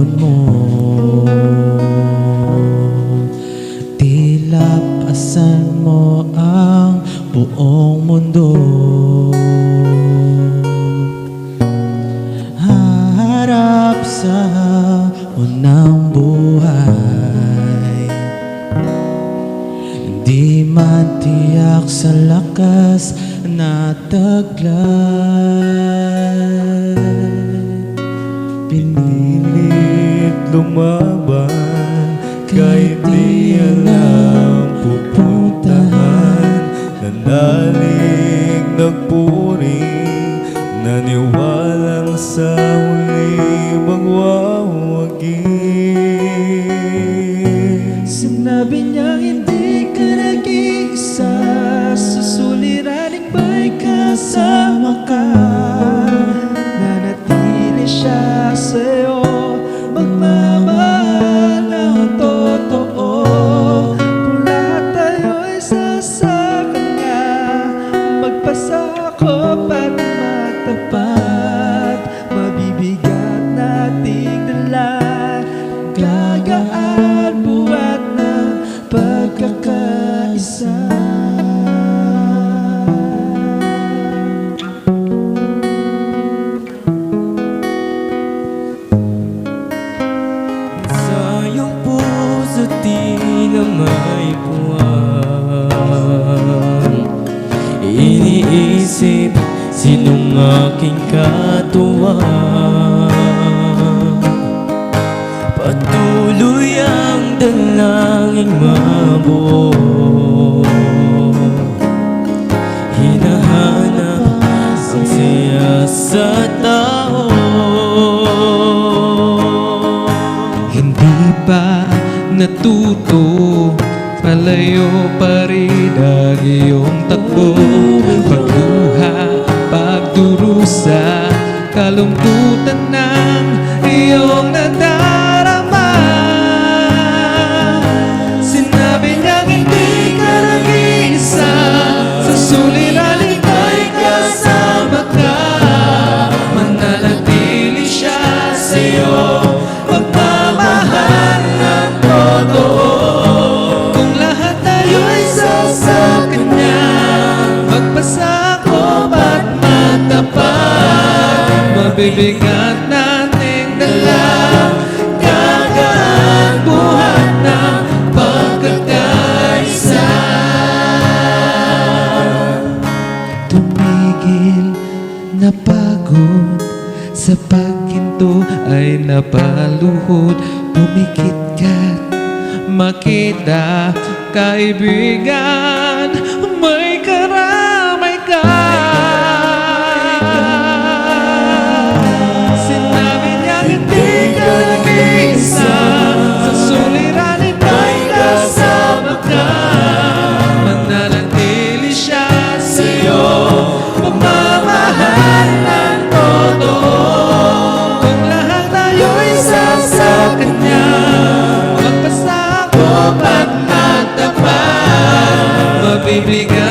panahon mo. Tila pasan mo ang buong mundo. Harap sa unang buhay, di matiyak sa lakas na taglay. Pinilit lumaban kahit di alam pupuntahan. Nanalig nagpuring, naniwalang sa huli magwawagi. Sinabi niya hindi ka nag-iisa, sa suliraning may kasama ka. Nanatili siya sa'yo, magmamahal ng totoo. Kung lahat tayo'y sa kanya, magpasakop at matapat. Mabibigat nating dala, gagaan buhat ng pagkakaisa. Sa iyong puso tila may puwang, iniisip sinong aking katuwang. Patuloy ang dalangin mabuo, hinahanap ang siya sa tao. Hindi pa natuto, palayo pa rin ang iyong takbo. Pagluha, pagdurusa, kalungkutan ng iyong nadarama. Sinabi niyang hindi ka nag-iisa, sa suliraning may kasama ka. Mananatili siya sa'yo, magmamahal ng totoo. Kung lahat tayo'y sa kanya, magpasakop at matapat. Mabibigat nating dala, gagaan buhat ng pagkakaisa. Tumigil na pagod, sa paghinto ay napaluhod. Pumikit ka't makita, kaibigan, may karamay ka. Sinabi niya hindi ka nag-iisa, sa suliranin may kasama ka. Mananatili siya sa'yo, magmamahal ng totoo. Kung lahat tayo'y sa kanya, magpasakop at matapat. Mabibigat